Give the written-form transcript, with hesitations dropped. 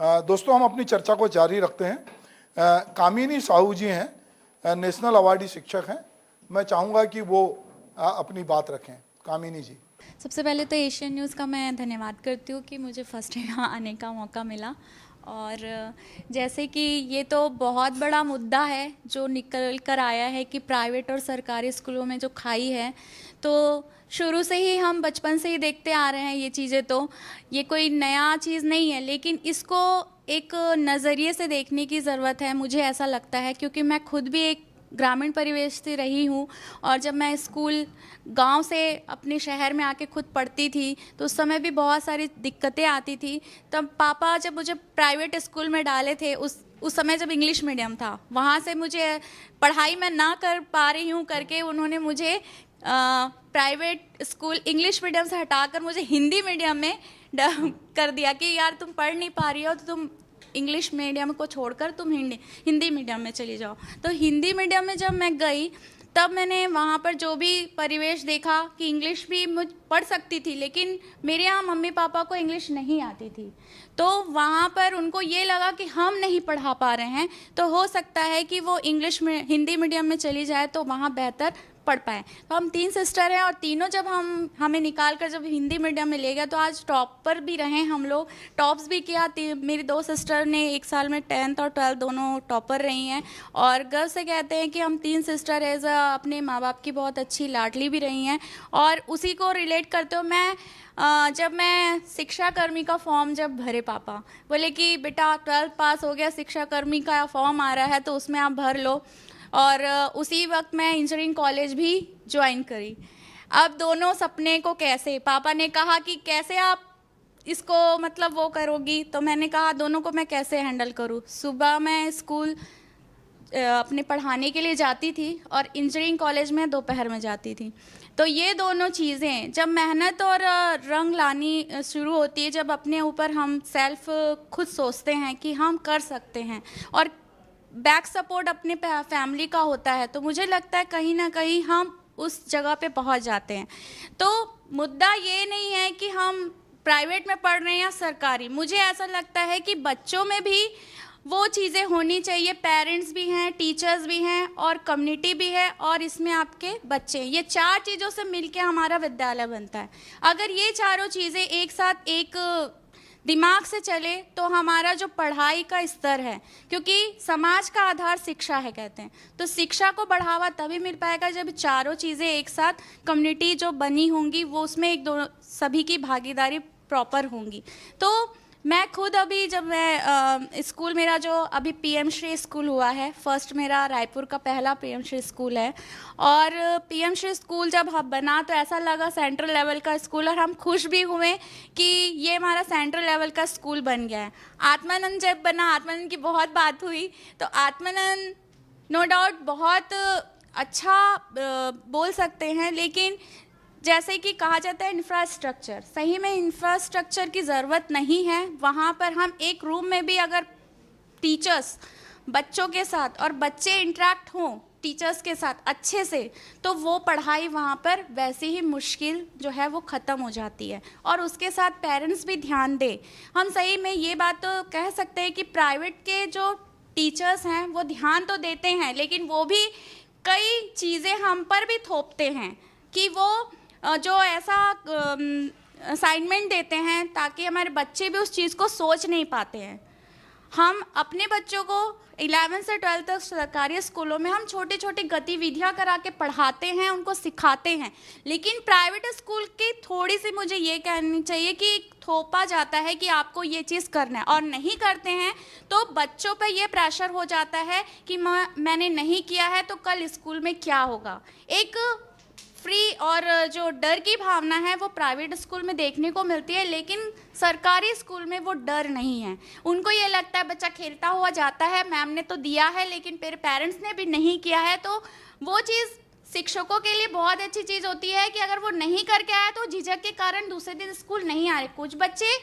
दोस्तों, हम अपनी चर्चा को जारी रखते हैं। कामिनी साहू जी हैं, नेशनल अवार्डी शिक्षक हैं। मैं चाहूँगा कि वो अपनी बात रखें। कामिनी जी। सबसे पहले तो एशियन न्यूज़ का मैं धन्यवाद करती हूँ कि मुझे फर्स्ट यहाँ आने का मौका मिला। और जैसे कि ये तो बहुत बड़ा मुद्दा है जो निकल कर आया है कि प्राइवेट और सरकारी स्कूलों में जो खाई है, तो शुरू से ही हम बचपन से ही देखते आ रहे हैं ये चीज़ें। तो ये कोई नया चीज़ नहीं है, लेकिन इसको एक नज़रिए से देखने की ज़रूरत है, मुझे ऐसा लगता है। क्योंकि मैं खुद भी एक ग्रामीण परिवेश से रही हूँ, और जब मैं स्कूल गांव से अपने शहर में आके खुद पढ़ती थी तो उस समय भी बहुत सारी दिक्कतें आती थी। तब पापा जब मुझे प्राइवेट स्कूल में डाले थे, उस समय जब इंग्लिश मीडियम था, वहाँ से मुझे पढ़ाई मैं ना कर पा रही हूँ करके उन्होंने मुझे प्राइवेट स्कूल इंग्लिश मीडियम से हटाकर मुझे हिंदी मीडियम में कर दिया कि यार तुम पढ़ नहीं पा रही हो तो तुम इंग्लिश मीडियम को छोड़कर तुम हिंदी मीडियम में चली जाओ। तो हिंदी मीडियम में जब मैं गई तब मैंने वहाँ पर जो भी परिवेश देखा कि इंग्लिश भी मुझ पढ़ सकती थी, लेकिन मेरे यहाँ मम्मी पापा को इंग्लिश नहीं आती थी। तो वहाँ पर उनको ये लगा कि हम नहीं पढ़ा पा रहे हैं, तो हो सकता है कि वो इंग्लिश में हिंदी मीडियम में चली जाए तो वहाँ बेहतर पढ़ पाए। तो हम 3 सिस्टर हैं, और तीनों जब हमें निकाल कर जब हिंदी मीडियम में ले गया तो आज टॉपर भी रहे हम लोग, टॉप्स भी किया। मेरी 2 सिस्टर ने एक साल में 10th और 12th दोनों टॉपर रही हैं, और गर्व से कहते हैं कि हम 3 सिस्टर एज अपने माँ बाप की बहुत अच्छी लाडली भी रही हैं। और उसी को रिलेट करते हो जब मैं शिक्षा कर्मी का फॉर्म जब भरे, पापा बोले कि बेटा 12th पास हो गया, शिक्षा कर्मी का फॉर्म आ रहा है तो उसमें आप भर लो। और उसी वक्त मैं इंजीनियरिंग कॉलेज भी ज्वाइन करी। अब दोनों सपने को कैसे, पापा ने कहा कि कैसे आप इसको मतलब वो करोगी, तो मैंने कहा दोनों को मैं कैसे हैंडल करूँ। सुबह मैं स्कूल अपने पढ़ाने के लिए जाती थी और इंजीनियरिंग कॉलेज में दोपहर में जाती थी। तो ये दोनों चीज़ें जब मेहनत और रंग लानी शुरू होती है, जब अपने ऊपर हम सेल्फ खुद सोचते हैं कि हम कर सकते हैं और बैक सपोर्ट अपने फैमिली का होता है, तो मुझे लगता है कहीं ना कहीं हम उस जगह पे पहुंच जाते हैं। तो मुद्दा ये नहीं है कि हम प्राइवेट में पढ़ रहे हैं या सरकारी। मुझे ऐसा लगता है कि बच्चों में भी वो चीज़ें होनी चाहिए। पेरेंट्स भी हैं, टीचर्स भी हैं, और कम्युनिटी भी है, और इसमें आपके बच्चे। ये 4 चीज़ों से मिलके हमारा विद्यालय बनता है। अगर ये चारों चीज़ें एक साथ एक दिमाग से चले तो हमारा जो पढ़ाई का स्तर है, क्योंकि समाज का आधार शिक्षा है कहते हैं, तो शिक्षा को बढ़ावा तभी मिल पाएगा जब चारों चीज़ें एक साथ कम्युनिटी जो बनी होंगी वो उसमें एक दो सभी की भागीदारी प्रॉपर होंगी। तो मैं खुद अभी जब मैं स्कूल, मेरा जो अभी पीएम श्री स्कूल हुआ है, फर्स्ट मेरा रायपुर का पहला पीएम श्री स्कूल है, और पीएम श्री स्कूल जब बना तो ऐसा लगा सेंट्रल लेवल का स्कूल, और हम खुश भी हुए कि ये हमारा सेंट्रल लेवल का स्कूल बन गया है। आत्मानंद जब बना, आत्मानंद की बहुत बात हुई, तो आत्मानंद नो डाउट बहुत अच्छा बोल सकते हैं, लेकिन जैसे कि कहा जाता है इंफ्रास्ट्रक्चर, सही में इंफ्रास्ट्रक्चर की ज़रूरत नहीं है। वहाँ पर हम एक रूम में भी अगर टीचर्स बच्चों के साथ और बच्चे इंटरेक्ट हों टीचर्स के साथ अच्छे से, तो वो पढ़ाई वहाँ पर वैसे ही मुश्किल जो है वो ख़त्म हो जाती है। और उसके साथ पेरेंट्स भी ध्यान दें। हम सही में ये बात तो कह सकते हैं कि प्राइवेट के जो टीचर्स हैं वो ध्यान तो देते हैं, लेकिन वो भी कई चीज़ें हम पर भी थोपते हैं कि वो जो ऐसा असाइनमेंट देते हैं ताकि हमारे बच्चे भी उस चीज़ को सोच नहीं पाते हैं। हम अपने बच्चों को 11 से 12 तक सरकारी स्कूलों में हम छोटी छोटी गतिविधियां करा के पढ़ाते हैं, उनको सिखाते हैं, लेकिन प्राइवेट स्कूल की थोड़ी सी मुझे ये कहनी चाहिए कि थोपा जाता है कि आपको ये चीज़ करना है, और नहीं करते हैं तो बच्चों पर ये प्रेशर हो जाता है कि मैंने नहीं किया है तो कल स्कूल में क्या होगा। एक फ्री और जो डर की भावना है वो प्राइवेट स्कूल में देखने को मिलती है, लेकिन सरकारी स्कूल में वो डर नहीं है। उनको ये लगता है बच्चा खेलता हुआ जाता है, मैम ने तो दिया है लेकिन मेरे पेरेंट्स ने भी नहीं किया है, तो वो चीज़ शिक्षकों के लिए बहुत अच्छी चीज़ होती है कि अगर वो नहीं करके आया तो झिझक के कारण दूसरे दिन स्कूल नहीं आ रहे। कुछ बच्चे